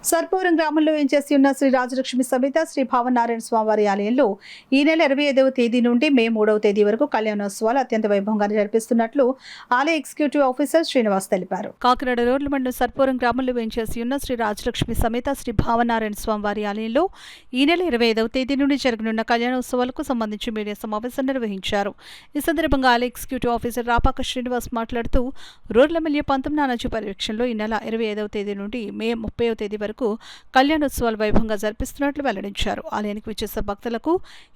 సర్పవరం గ్రామంలో వేంచేసి ఉన్న శ్రీ రాజలక్ష్మి సమేత శ్రీ భావనారాయణ స్వామివారి ఆలయంలో ఈ నెల 25వ తేదీ నుండి మే 3వ తేదీ వరకు కళ్యాణోత్సవాలు అత్యంత వైభవంగా జరిపిస్తున్నట్లు ఆలయ ఎగ్జిక్యూటివ్ ఆఫీసర్ శ్రీనివాస్ తెలిపారు. కాకినాడ రోడ్ల మండలం సర్పవరం గ్రామంలో వేంచేసి ఉన్న శ్రీ రాజలక్ష్మి సమేత శ్రీ భావనారాయణ స్వామివారి ఆలయంలో ఈ నెల 25వ తేదీ నుండి జరగనున్న కళ్యాణోత్సవాలకు సంబంధించి మీడియా సమావేశం నిర్వహించారు. ఈ సందర్భంగా ఆలయ ఎగ్జిక్యూటివ్ ఆఫీసర్ రాపాక శ్రీనివాస్ మాట్లాడుతూ రోడ్ల ఎమ్మెల్యే పంతం నానాజీ పర్యవేక్షణలో ఈ నెల 25వ తేదీ నుండి మే 30వ తేదీ వరకు కళ్యాణోత్సవాలు వైభవంగా జరిపిస్తున్నట్లు వెల్లడించారు. ఆలయానికి విచ్చేసే భక్తులకు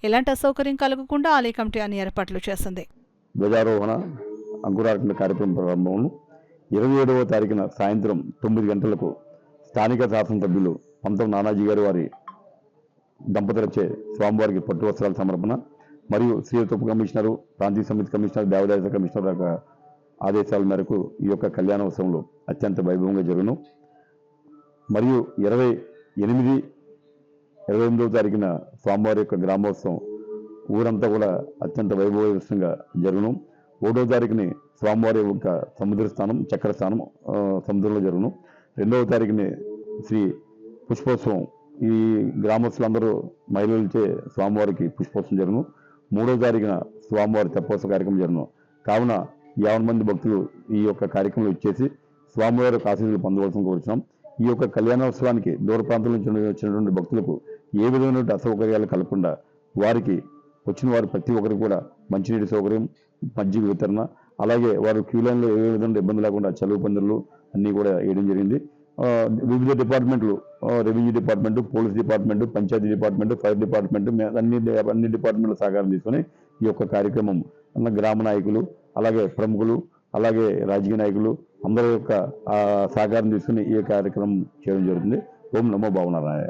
ఎలాంటి అసౌకర్యం కలగకుండా ఆలయ కమిటీ అన్ని ఏర్పాట్లు చేసింది. ధ్వజారోహణ అంకురార్పణ కార్యక్రమం ప్రారంభంలో 27వ తారీఖున సాయంత్రం 9 గంటలకు స్థానిక శాసనసభ్యులు పంతం నానాజీ గారి వారి దంపతులచే స్వామివారికి పట్టు వస్త్రాల సమర్పణ మరియు శ్రీయుత ఉప కమిషనరు, ప్రాంతీయ సమితి కమిషనర్, దేవాదాయ కమిషనర్ యొక్క ఆదేశాల మేరకు ఈ యొక్క కళ్యాణోత్సవంలో అత్యంత వైభవంగా జరుగును. మరియు 28వ తారీఖున స్వామివారి యొక్క గ్రామోత్సవం ఊరంతా కూడా అత్యంత వైభవంగా జరుగును. 1వ తారీఖుని స్వామివారి యొక్క సముద్ర స్థానం, చక్ర స్థానం సముద్రంలో జరుగును. 2వ తారీఖుని శ్రీ పుష్పోత్సవం, ఈ గ్రామస్తులందరూ మహిళలచే స్వామివారికి పుష్పోత్సవం జరుగును. 3వ తారీఖున స్వామివారి తెప్పోత్సవ కార్యక్రమం జరుగును. కావున 50 మంది భక్తులు ఈ యొక్క కార్యక్రమంలో ఇచ్చేసి స్వామివారి యొక్క ఆశీస్సులు పొందవలసిన కోరుతున్నాం. ఈ యొక్క కళ్యాణోత్సవానికి దూర ప్రాంతాల నుంచి వచ్చినటువంటి భక్తులకు ఏ విధమైన అసౌకర్యాలు కలగకుండా వారికి వచ్చిన వారు ప్రతి ఒక్కరికి కూడా మంచినీటి సౌకర్యం, మజ్జిగ వితరణ, అలాగే వారు క్యూ లైన్లో ఏ విధంగా ఇబ్బంది లేకుండా చలువు పందిర్లు అన్నీ కూడా వేయడం జరిగింది. వివిధ డిపార్ట్మెంట్లు, revenue department, police department, panchayat department, fire department, అన్ని డిపార్ట్మెంట్ల సహకారం తీసుకొని ఈ యొక్క కార్యక్రమం గ్రామ నాయకులు, అలాగే ప్రముఖులు, అలాగే రాజకీయ నాయకులు అందరి యొక్క సహకారం తీసుకుని ఈ కార్యక్రమం చేయడం జరుగుతుంది. ఓం నమో భావనారాయణ.